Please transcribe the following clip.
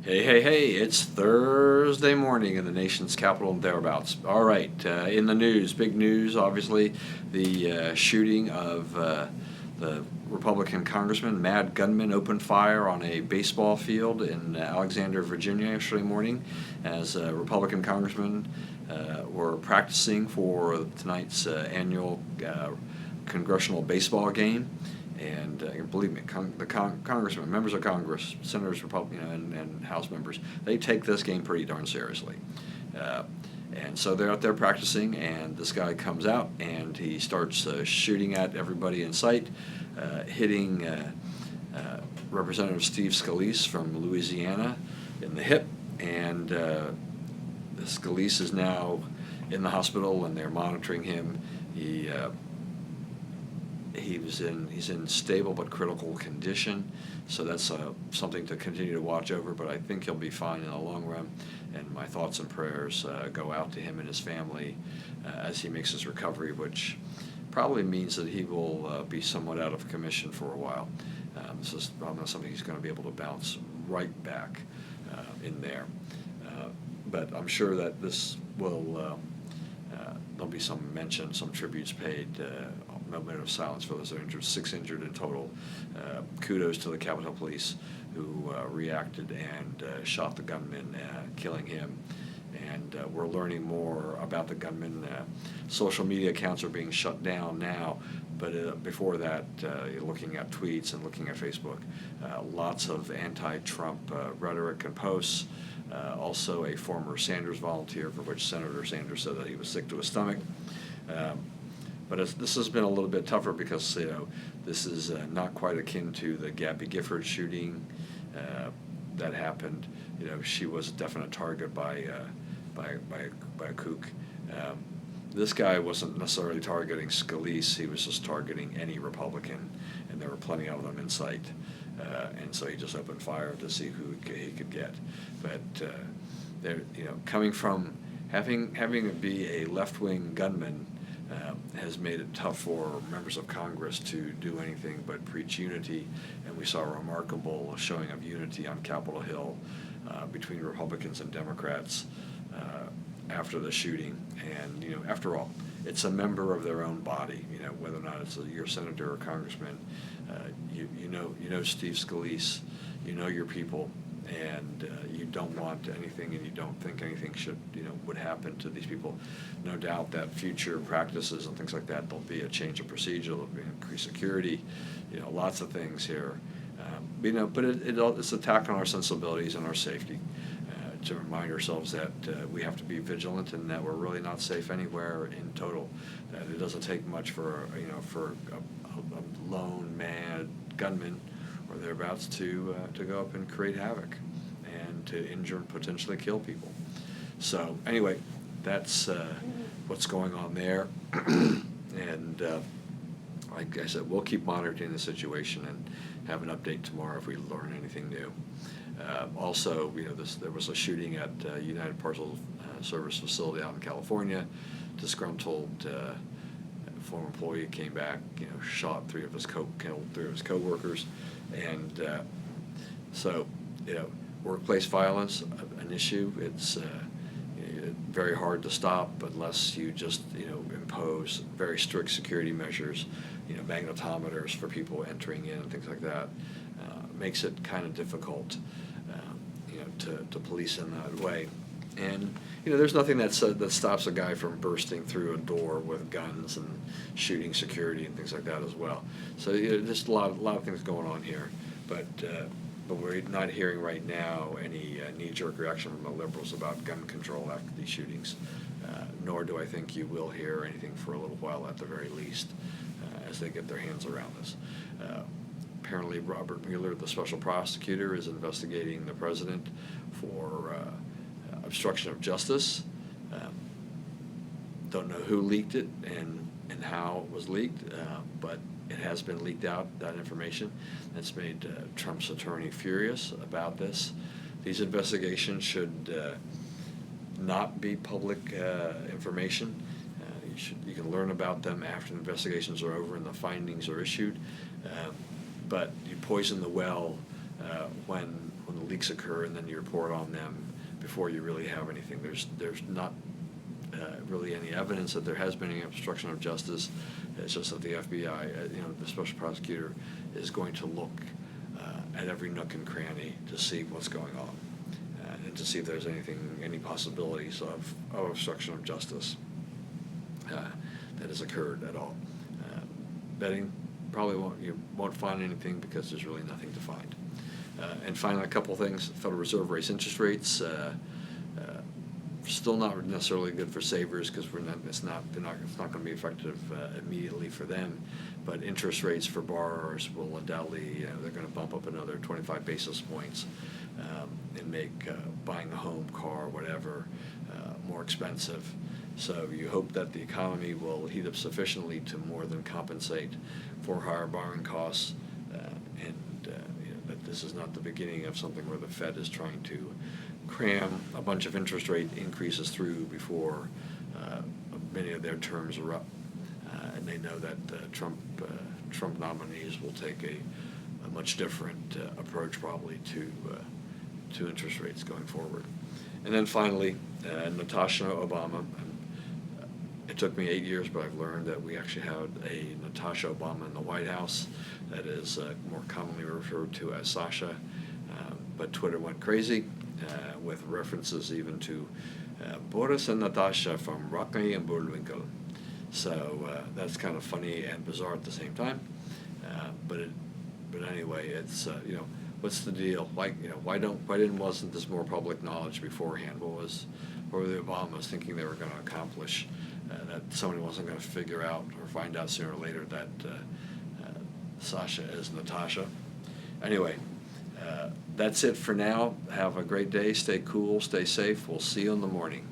Hey, hey, hey, it's Thursday morning in the nation's capital and thereabouts. All right, in the news, big news, obviously, the shooting of the Republican congressman, mad gunman, opened fire on a baseball field in Alexandria, Virginia yesterday morning as Republican congressmen were practicing for tonight's annual congressional baseball game. And believe me, congressmen, members of Congress, senators, Republicans, and House members, they take this game pretty darn seriously. And so they're out there practicing, and this guy comes out and he starts shooting at everybody in sight, hitting Representative Steve Scalise from Louisiana in the hip, and Scalise is now in the hospital, and they're monitoring him. He's in stable but critical condition, so that's something to continue to watch over, but I think he'll be fine in the long run, and my thoughts and prayers go out to him and his family as he makes his recovery, which probably means that he will be somewhat out of commission for a while. This is probably not something he's going to be able to bounce right back in there. But I'm sure that this will, there'll be some mention, some tributes paid, a moment of silence for those injured, 6 injured in total. Kudos to the Capitol Police who reacted and shot the gunman, killing him. And we're learning more about the gunman. Social media accounts are being shut down now, but before that, looking at tweets and looking at Facebook, lots of anti-Trump rhetoric and posts. Also a former Sanders volunteer, for which Senator Sanders said that he was sick to his stomach. But this has been a little bit tougher because this is not quite akin to the Gabby Gifford shooting that happened. She was a definite target by a kook. This guy wasn't necessarily targeting Scalise; he was just targeting any Republican, and there were plenty of them in sight. And so he just opened fire to see who he could get. But coming from having it be a left-wing gunman. Has made it tough for members of Congress to do anything but preach unity, and we saw a remarkable showing of unity on Capitol Hill between Republicans and Democrats after the shooting. And after all, it's a member of their own body. Whether or not it's your senator or congressman, you know Steve Scalise, you know your people. And you don't want anything, and you don't think anything would happen to these people. No doubt that future practices and things like that, there'll be a change of procedure, there'll be increased security, lots of things here. But it's an attack on our sensibilities and our safety, to remind ourselves that we have to be vigilant and that we're really not safe anywhere in total. That it doesn't take much for a lone mad gunman or thereabouts to go up and create havoc and to injure and potentially kill people. So anyway, that's what's going on there. And like I said, we'll keep monitoring the situation and have an update tomorrow if we learn anything new. Also, there was a shooting at United Parcel Service facility out in California. Disgruntled former employee came back, shot killed 3 of his co-workers. And so, workplace violence, an issue. It's very hard to stop unless you just, impose very strict security measures, magnetometers for people entering in and things like that. Makes it kind of difficult, to police in that way. And there's nothing that stops a guy from bursting through a door with guns and shooting security and things like that as well. So there's a lot of things going on here, but we're not hearing right now any knee-jerk reaction from the liberals about gun control after these shootings. Nor do I think you will hear anything for a little while at the very least, as they get their hands around this. Apparently, Robert Mueller, the special prosecutor, is investigating the president for obstruction of justice. Don't know who leaked it and how it was leaked, but it has been leaked out, that information. That's made Trump's attorney furious about this. These investigations should not be public information. You can learn about them after the investigations are over and the findings are issued. But you poison the well when the leaks occur and then you report on them before you really have anything. There's not really any evidence that there has been any obstruction of justice. It's just that the FBI, the special prosecutor, is going to look at every nook and cranny to see what's going on and to see if there's any possibilities of obstruction of justice that has occurred at all. Betting, you won't find anything because there's really nothing to find. And finally, a couple things. Federal Reserve raised interest rates. Still not necessarily good for savers because it's not going to be effective immediately for them. But interest rates for borrowers will undoubtedly, they're going to bump up another 25 basis points and make buying a home, car, whatever, more expensive. So you hope that the economy will heat up sufficiently to more than compensate for higher borrowing costs, and that this is not the beginning of something where the Fed is trying to cram a bunch of interest rate increases through before many of their terms are up, and they know that Trump nominees will take a much different approach probably to interest rates going forward. And then finally, Natasha Obama. It took me 8 years, but I've learned that we actually had a Natasha Obama in the White House that is more commonly referred to as Sasha. But Twitter went crazy with references even to Boris and Natasha from Rocky and Bullwinkle. So that's kind of funny and bizarre at the same time. But anyway, it's what's the deal? Why wasn't this more public knowledge beforehand? What were the Obamas thinking they were going to accomplish that somebody wasn't going to figure out or find out sooner or later that Sasha is Natasha? Anyway, that's it for now. Have a great day. Stay cool. Stay safe. We'll see you in the morning.